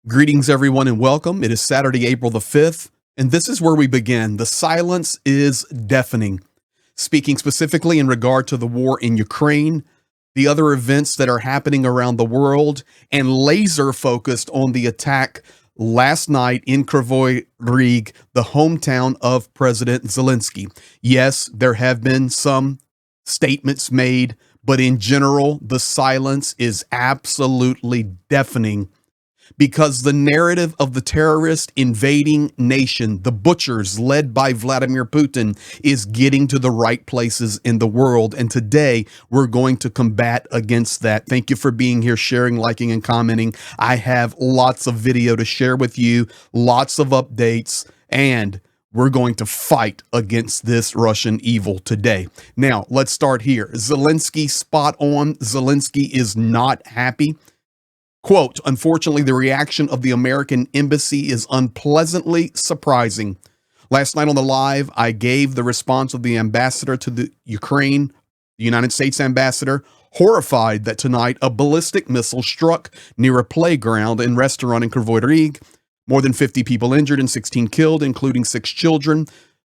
Greetings, everyone, and welcome. It is Saturday, April the 5th, and this is where we begin. The silence is deafening. Speaking specifically in regard to the war in Ukraine, the other events that are happening around the world, and laser focused on the attack last night in Kryvyi Rih, the hometown of President Zelenskyy. Yes, there have been some statements made, but in general, the silence is absolutely deafening because the narrative of the terrorist invading nation, the butchers led by Vladimir Putin, is getting to the right places in the world. And today we're going to combat against that. Thank you for being here, sharing, liking, and commenting. I have lots of video to share with you, lots of updates, and we're going to fight against this Russian evil today. Now, let's start here. Zelenskyy, spot on. Zelenskyy is not happy. Quote, unfortunately, the reaction of the American embassy is unpleasantly surprising. Last night on the live, I gave the response of the ambassador to the Ukraine, the United States ambassador, horrified that tonight a ballistic missile struck near a playground and restaurant in Kryvyi Rih. More than 50 people injured and 16 killed, including 6 children.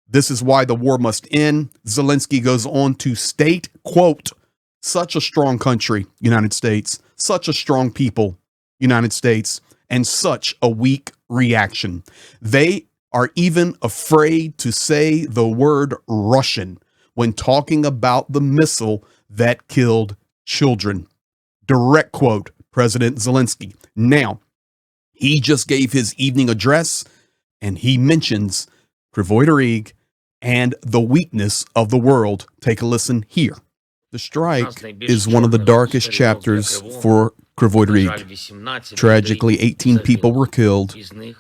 This is why the war must end. Zelenskyy goes on to state, quote, such a strong country, United States, such a strong people, United States, and such a weak reaction. They are even afraid to say the word Russian when talking about the missile that killed children. Direct quote, President Zelenskyy. Now, he just gave his evening address, and he mentions Kryvyi Rih and the weakness of the world. Take a listen here. The strike is one of the darkest chapters for Kryvyi Rih. Tragically, 18 people were killed,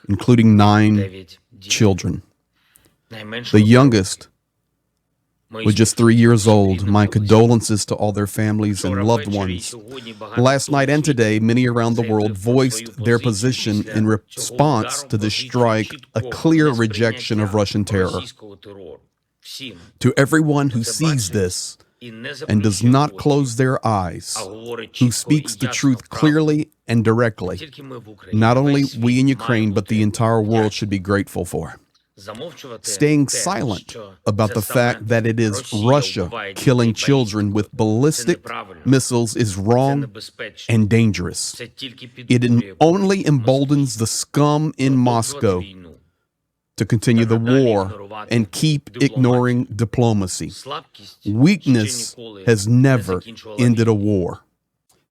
including 9 children. The youngest was just 3 years old. My condolences to all their families and loved ones. Last night and today, many around the world voiced their position in response to this strike, a clear rejection of Russian terror. To everyone who sees this and does not close their eyes, who speaks the truth clearly and directly, not only we in Ukraine, but the entire world should be grateful for. Staying silent about the fact that it is Russia killing children with ballistic missiles is wrong and dangerous. It only emboldens the scum in Moscow to continue the war and keep ignoring diplomacy. Weakness has never ended a war.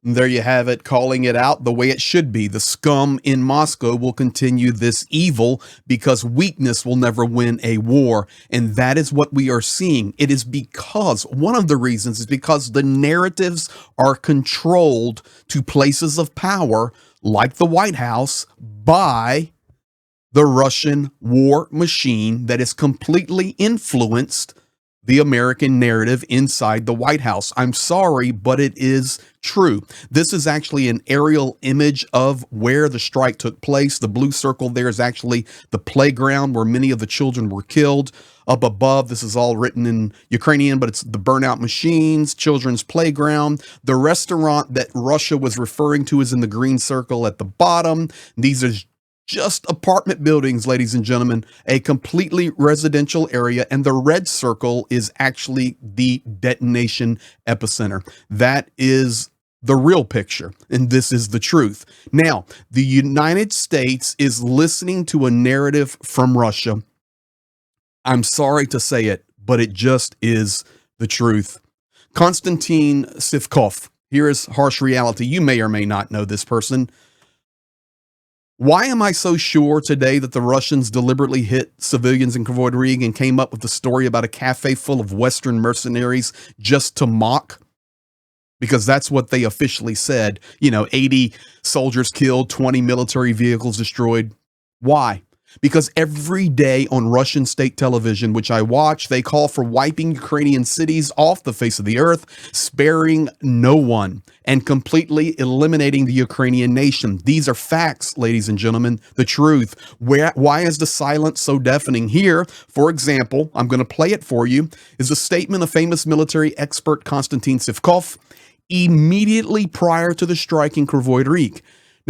And there you have it, calling it out the way it should be. The scum in Moscow will continue this evil because weakness will never win a war. And that is what we are seeing. It is because, one of the reasons is because the narratives are controlled to places of power, like the White House, by the Russian war machine that has completely influenced the American narrative inside the White House. I'm sorry, but it is true. This is actually an aerial image of where the strike took place. The blue circle there is actually the playground where many of the children were killed. Up above, this is all written in Ukrainian, but it's the burnout machines, children's playground. The restaurant that Russia was referring to is in the green circle at the bottom. These are just apartment buildings, ladies and gentlemen, a completely residential area, and the red circle is actually the detonation epicenter. That is the real picture, and this is the truth. Now, the United States is listening to a narrative from Russia. I'm sorry to say it, but it just is the truth. Konstantin Sivkov, here is harsh reality. You may or may not know this person. Why am I so sure today that the Russians deliberately hit civilians in Kryvyi Rih and came up with the story about a cafe full of Western mercenaries just to mock? Because that's what they officially said. 80 soldiers killed, 20 military vehicles destroyed. Why? Because every day on Russian state television, which I watch, they call for wiping Ukrainian cities off the face of the earth, sparing no one, and completely eliminating the Ukrainian nation. These are facts, ladies and gentlemen, the truth. Why is the silence so deafening? Here, for example, I'm going to play it for you, is a statement of famous military expert Konstantin Sivkov immediately prior to the strike in Kryvyi Rih.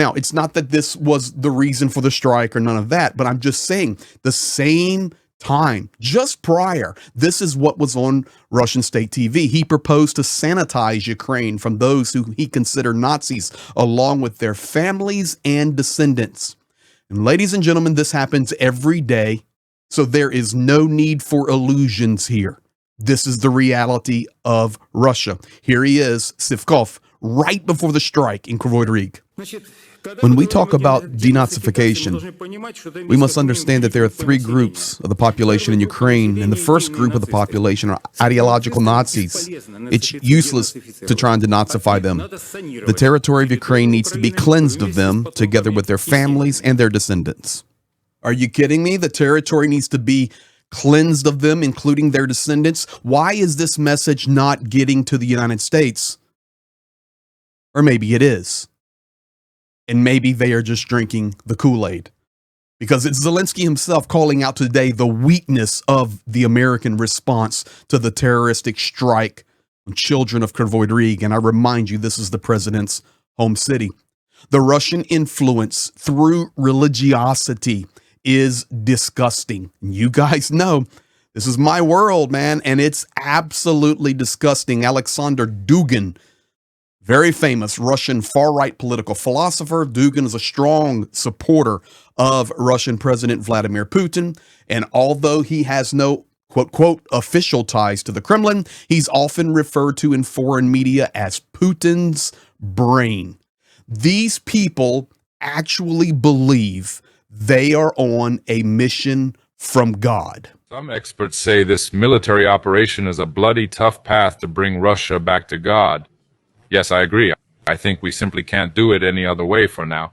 Now, it's not that this was the reason for the strike or none of that, but I'm just saying the same time, just prior, this is what was on Russian state TV. He proposed to sanitize Ukraine from those who he considered Nazis, along with their families and descendants. And ladies and gentlemen, this happens every day, so there is no need for illusions here. This is the reality of Russia. Here he is, Sivkov, right before the strike in Kryvyi Rih. When we talk about denazification, we must understand that there are three groups of the population in Ukraine, and the first group of the population are ideological Nazis. It's useless to try and denazify them. The territory of Ukraine needs to be cleansed of them, together with their families and their descendants. Are you kidding me? The territory needs to be cleansed of them, including their descendants. Why is this message not getting to the United States? Or maybe it is. And maybe they are just drinking the Kool-Aid. Because it's Zelenskyy himself calling out today the weakness of the American response to the terroristic strike on children of Kryvyi Rih. And I remind you, this is the president's home city. The Russian influence through religiosity is disgusting. You guys know this is my world, man, and it's absolutely disgusting. Alexander Dugin, very famous Russian far-right political philosopher. Dugin is a strong supporter of Russian President Vladimir Putin, and although he has no quote, official ties to the Kremlin, he's often referred to in foreign media as Putin's brain. These people actually believe they are on a mission from God. Some experts say this military operation is a bloody tough path to bring Russia back to God. Yes, I agree. I think we simply can't do it any other way for now.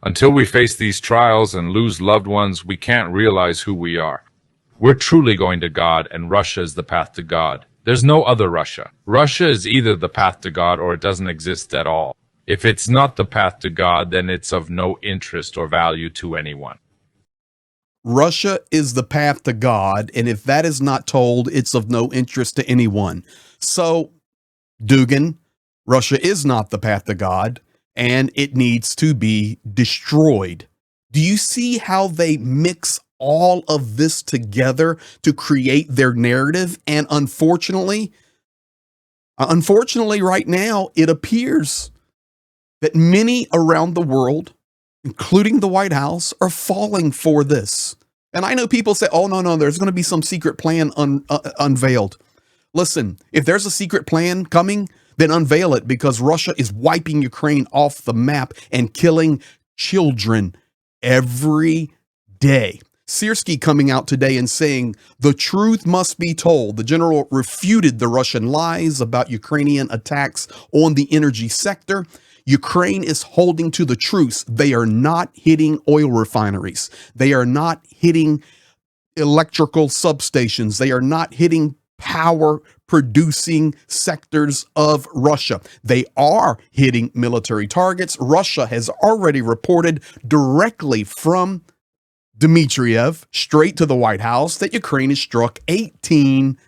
Until we face these trials and lose loved ones, we can't realize who we are. We're truly going to God, and Russia is the path to God. There's no other Russia. Russia is either the path to God or it doesn't exist at all. If it's not the path to God, then it's of no interest or value to anyone. Russia is the path to God, and if that is not told, it's of no interest to anyone. So, Dugin, Russia is not the path to God, and it needs to be destroyed. Do you see how they mix all of this together to create their narrative? And unfortunately, right now, it appears that many around the world, including the White House, are falling for this. And I know people say, oh, no, there's going to be some secret plan unveiled. Listen, if there's a secret plan coming, then unveil it, because Russia is wiping Ukraine off the map and killing children every day. Sierski coming out today and saying the truth must be told. The general refuted the Russian lies about Ukrainian attacks on the energy sector. Ukraine is holding to the truth. They are not hitting oil refineries. They are not hitting electrical substations. They are not hitting power producing sectors of Russia. They are hitting military targets. Russia has already reported directly from Dmitriev straight to the White House that Ukraine has struck 18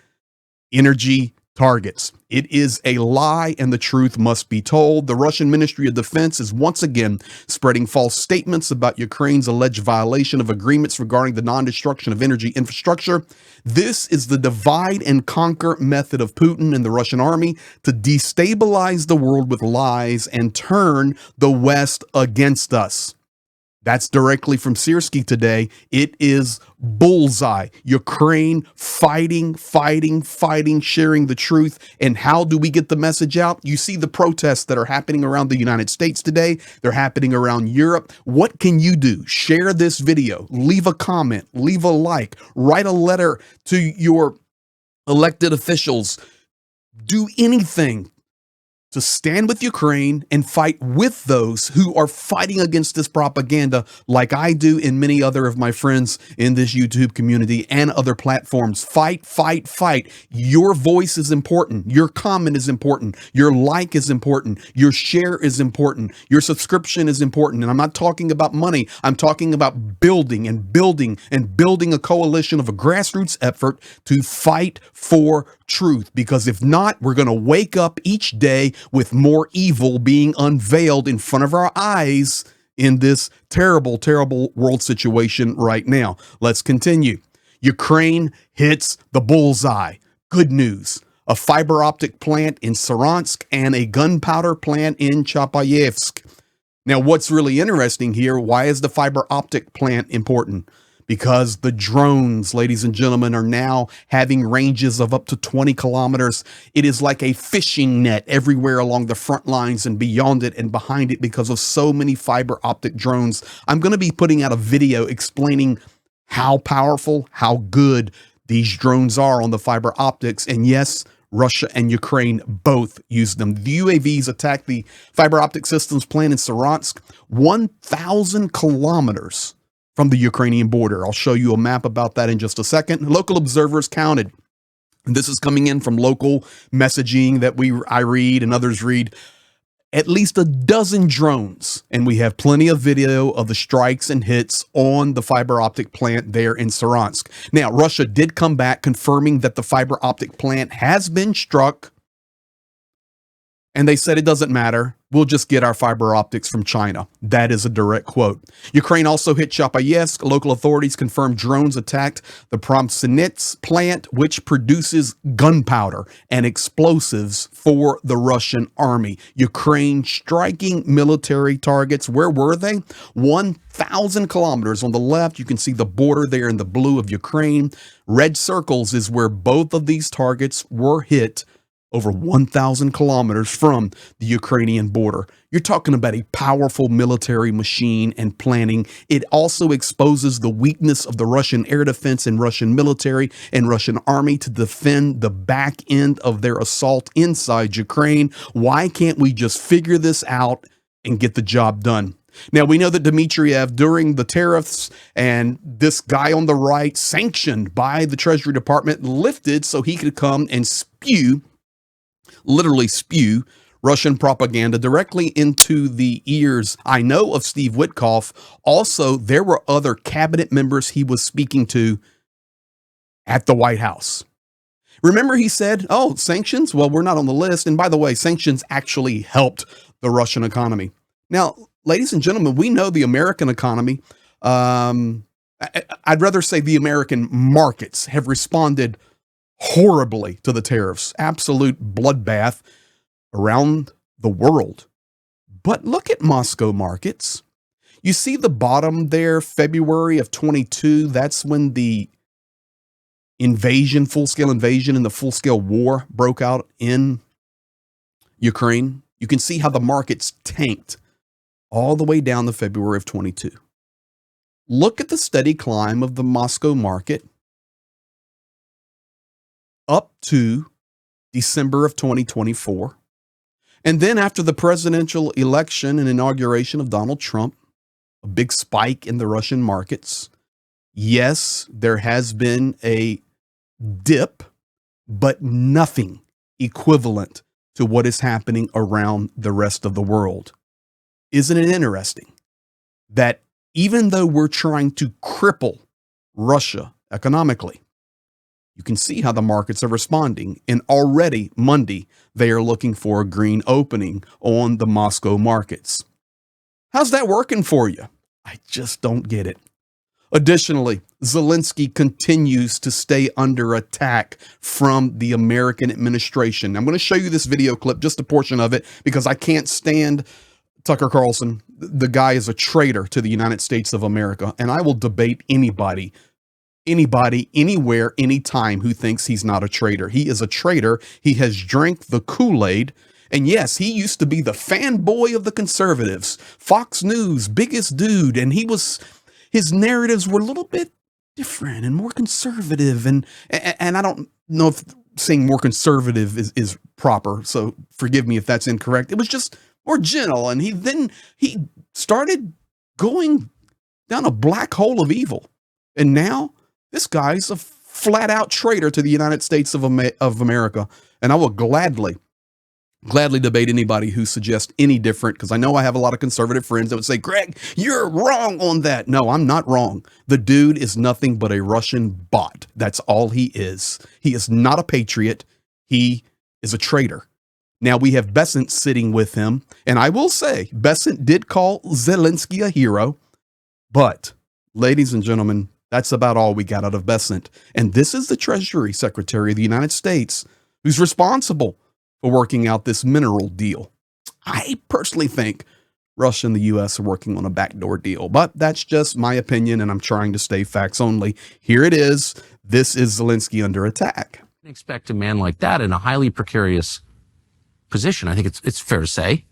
energy targets. It is a lie, and the truth must be told. The Russian Ministry of Defense is once again spreading false statements about Ukraine's alleged violation of agreements regarding the non-destruction of energy infrastructure. This is the divide and conquer method of Putin and the Russian army to destabilize the world with lies and turn the West against us. That's directly from Sierski today. It is bullseye. Ukraine fighting, sharing the truth. And how do we get the message out? You see the protests that are happening around the United States today. They're happening around Europe. What can you do? Share this video. Leave a comment. Leave a like. Write a letter to your elected officials. Do anything to stand with Ukraine and fight with those who are fighting against this propaganda, like I do and many other of my friends in this YouTube community and other platforms. Fight. Your voice is important. Your comment is important. Your like is important. Your share is important. Your subscription is important. And I'm not talking about money. I'm talking about building a coalition of a grassroots effort to fight for truth, because if not, we're going to wake up each day with more evil being unveiled in front of our eyes in this terrible, terrible world situation right now. Let's continue. Ukraine hits the bullseye. Good news. A fiber optic plant in Saransk and a gunpowder plant in Chapayevsk. Now, what's really interesting here, why is the fiber optic plant important? Because the drones, ladies and gentlemen, are now having ranges of up to 20 kilometers. It is like a fishing net everywhere along the front lines and beyond it and behind it because of so many fiber optic drones. I'm going to be putting out a video explaining how powerful, how good these drones are on the fiber optics. And yes, Russia and Ukraine both use them. The UAVs attacked the fiber optic systems plant in Saransk, 1,000 kilometers from the Ukrainian border. I'll show you a map about that in just a second. Local observers counted, and this is coming in from local messaging that I read and others read, at least a dozen drones, and we have plenty of video of the strikes and hits on the fiber optic plant there in Saransk. Now, Russia did come back confirming that the fiber optic plant has been struck, and they said it doesn't matter. We'll just get our fiber optics from China. That is a direct quote. Ukraine also hit Chapayevsk. Local authorities confirmed drones attacked the Promsenets plant, which produces gunpowder and explosives for the Russian army. Ukraine striking military targets. Where were they? 1,000 kilometers on the left. You can see the border there in the blue of Ukraine. Red circles is where both of these targets were hit, over 1,000 kilometers from the Ukrainian border. You're talking about a powerful military machine and planning. It also exposes the weakness of the Russian air defense and Russian military and Russian army to defend the back end of their assault inside Ukraine. Why can't we just figure this out and get the job done? Now, we know that Dmitriev, during the tariffs and this guy on the right, sanctioned by the Treasury Department, lifted so he could come and literally spew Russian propaganda directly into the ears, I know, of Steve Witkoff. Also, there were other cabinet members he was speaking to at the White House. Remember, he said, oh, sanctions? Well, we're not on the list. And by the way, sanctions actually helped the Russian economy. Now, ladies and gentlemen, we know the American economy. I'd rather say the American markets have responded horribly to the tariffs. Absolute bloodbath around the world. But look at Moscow markets. You see the bottom there, February of 22. That's when the invasion, full-scale invasion and the full-scale war broke out in Ukraine. You can see how the markets tanked all the way down to February of 22. Look at the steady climb of the Moscow market up to December of 2024. And then after the presidential election and inauguration of Donald Trump, a big spike in the Russian markets. Yes, there has been a dip, but nothing equivalent to what is happening around the rest of the world. Isn't it interesting that even though we're trying to cripple Russia economically, you can see how the markets are responding. And already Monday, they are looking for a green opening on the Moscow markets. How's that working for you? I just don't get it. Additionally, Zelenskyy continues to stay under attack from the American administration. I'm going to show you this video clip, just a portion of it, because I can't stand Tucker Carlson. The guy is a traitor to the United States of America, and I will debate anybody, anywhere, anytime who thinks he's not a traitor. He is a traitor. He has drank the Kool-Aid. And yes, he used to be the fanboy of the conservatives, Fox News, biggest dude. And his narratives were a little bit different and more conservative. And I don't know if saying more conservative is proper. So forgive me if that's incorrect. It was just more gentle. And he started going down a black hole of evil. And now this guy's a flat out traitor to the United States of America. And I will gladly debate anybody who suggests any different, because I know I have a lot of conservative friends that would say, Greg, you're wrong on that. No, I'm not wrong. The dude is nothing but a Russian bot. That's all he is. He is not a patriot. he is a traitor. Now we have Besant sitting with him. And I will say, Besant did call Zelenskyy a hero. But, ladies and gentlemen, that's about all we got out of Besant. And this is the Treasury Secretary of the United States who's responsible for working out this mineral deal. I personally think Russia and the U.S. are working on a backdoor deal, but that's just my opinion, and I'm trying to stay facts only. Here it is. This is Zelenskyy under attack. Expect a man like that in a highly precarious position, I think it's fair to say,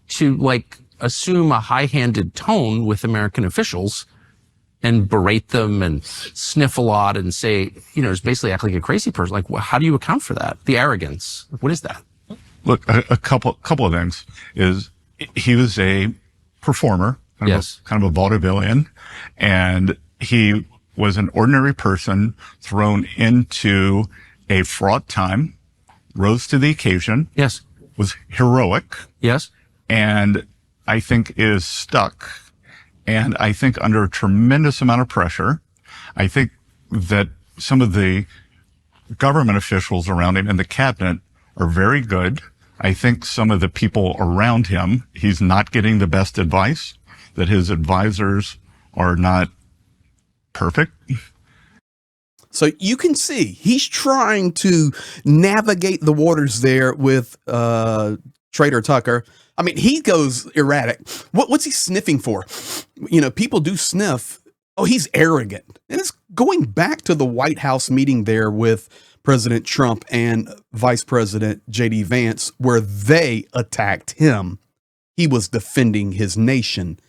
to like assume a high-handed tone with American officials and berate them and sniff a lot and say, just basically act like a crazy person. Like, how do you account for that? The arrogance. What is that? Look, a couple of things is he was a performer, kind of a vaudevillian, and he was an ordinary person thrown into a fraught time, rose to the occasion, yes, was heroic, yes, and I think is stuck. And I think under a tremendous amount of pressure, I think that some of the government officials around him and the cabinet are very good. I think some of the people around him, he's not getting the best advice, that his advisors are not perfect. So you can see he's trying to navigate the waters there with Trader Tucker. I mean, he goes erratic. What's he sniffing for? People do sniff. Oh, he's arrogant. And it's going back to the White House meeting there with President Trump and Vice President J.D. Vance, where they attacked him. He was defending his nation.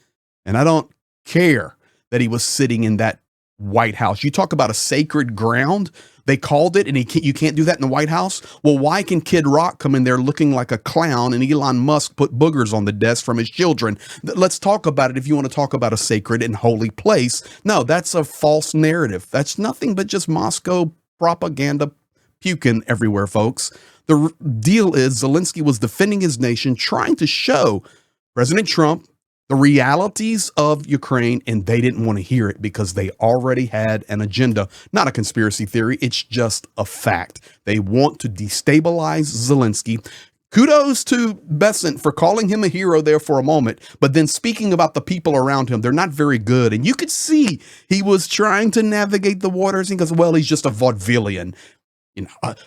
And I don't care that he was sitting in that White House. You talk about a sacred ground. They called it, and you can't do that in the White House. Well, why can Kid Rock come in there looking like a clown and Elon Musk put boogers on the desk from his children? Let's talk about it if you want to talk about a sacred and holy place. No, that's a false narrative. That's nothing but just Moscow propaganda puking everywhere, folks. The deal is Zelenskyy was defending his nation, trying to show President Trump the realities of Ukraine, and they didn't want to hear it because they already had an agenda. Not a conspiracy theory. It's just a fact. They want to destabilize Zelenskyy. Kudos to Besant for calling him a hero there for a moment, but then speaking about the people around him, they're not very good. And you could see he was trying to navigate the waters. He goes, well, he's just a vaudevillian,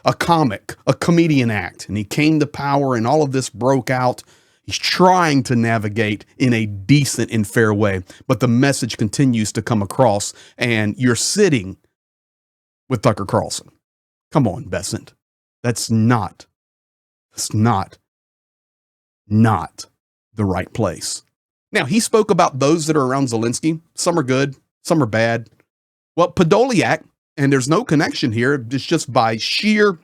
a comic, a comedian act. And he came to power and all of this broke out. He's trying to navigate in a decent and fair way, but the message continues to come across, and you're sitting with Tucker Carlson. Come on, Besant. That's not the right place. Now, he spoke about those that are around Zelenskyy. Some are good, some are bad. Well, Podolyak, and there's no connection here, it's just by sheer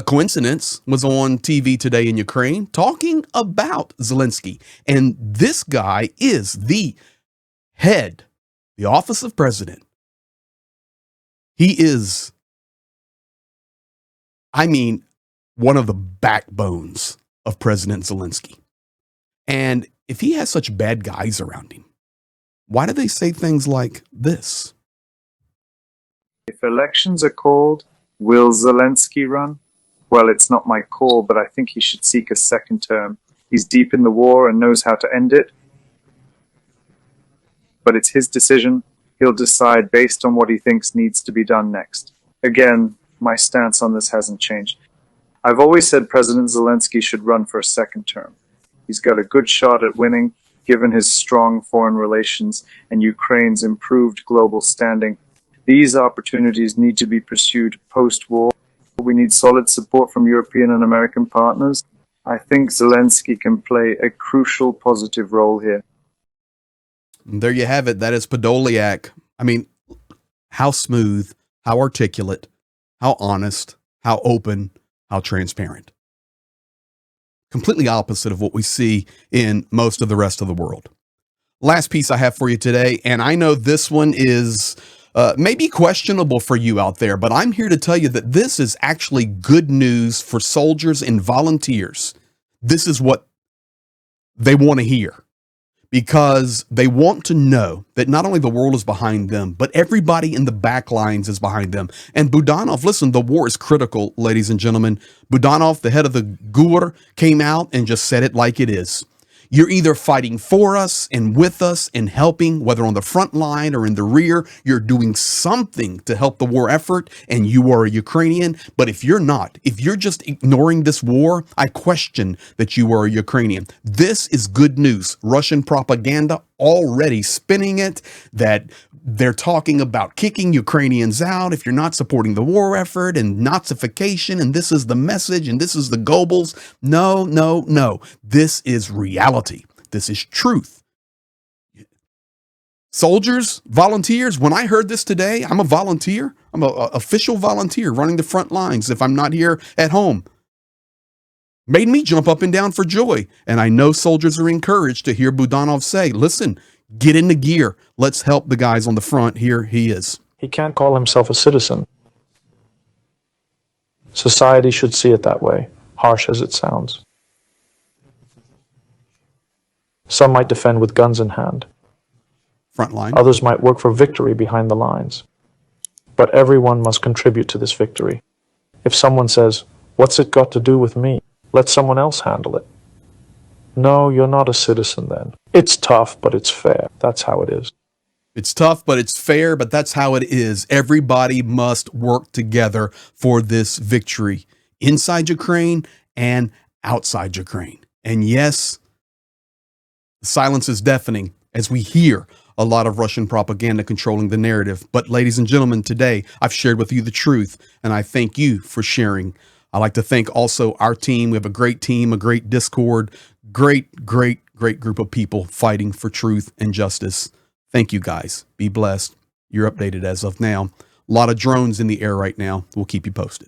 coincidence, was on TV today in Ukraine talking about Zelenskyy. And this guy is the head, the office of president. He is, one of the backbones of President Zelenskyy. And if he has such bad guys around him, why do they say things like this? If elections are called, will Zelenskyy run? Well, it's not my call, but I think he should seek a second term. He's deep in the war and knows how to end it. But it's his decision. He'll decide based on what he thinks needs to be done next. Again, my stance on this hasn't changed. I've always said President Zelenskyy should run for a second term. He's got a good shot at winning, given his strong foreign relations and Ukraine's improved global standing. These opportunities need to be pursued post-war. We need solid support from European and American partners. I think Zelenskyy can play a crucial positive role here. And there you have it. That is Podolyak. How smooth, how articulate, how honest, how open, how transparent. Completely opposite of what we see in most of the rest of the world. Last piece I have for you today, and I know this one is maybe questionable for you out there, but I'm here to tell you that this is actually good news for soldiers and volunteers. This is what they want to hear. because they want to know that not only the world is behind them, but everybody in the back lines is behind them. And Budanov, listen, the war is critical, ladies and gentlemen. Budanov, the head of the GUR, came out and just said it like it is. You're either fighting for us and with us and helping, whether on the front line or in the rear, you're doing something to help the war effort, and you are a Ukrainian. But if you're not, if you're just ignoring this war, I question that you are a Ukrainian. This is good news. Russian propaganda already spinning it, that they're talking about kicking Ukrainians out if you're not supporting the war effort and Nazification, and this is the message, and this is the Goebbels. No, no, no. This is reality. This is truth. Soldiers, volunteers, when I heard this today, I'm a volunteer. I'm an official volunteer running the front lines if I'm not here at home. Made me jump up and down for joy. And I know soldiers are encouraged to hear Budanov say, listen, get into gear. Let's help the guys on the front. Here he is. He can't call himself a citizen. Society should see it that way, harsh as it sounds. Some might defend with guns in hand. Frontline. Others might work for victory behind the lines. But everyone must contribute to this victory. If someone says, what's it got to do with me? Let someone else handle it. No, you're not a citizen then. It's tough, but it's fair. That's how it is. It's tough, but it's fair, but that's how it is. Everybody must work together for this victory inside Ukraine and outside Ukraine. And yes, the silence is deafening as we hear a lot of Russian propaganda controlling the narrative. But ladies and gentlemen, today I've shared with you the truth, and I thank you for sharing. I'd like to thank also our team. We have a great team, a great Discord, great group of people fighting for truth and justice. Thank you guys. Be blessed. You're updated as of now. A lot of drones in the air right now. We'll keep you posted.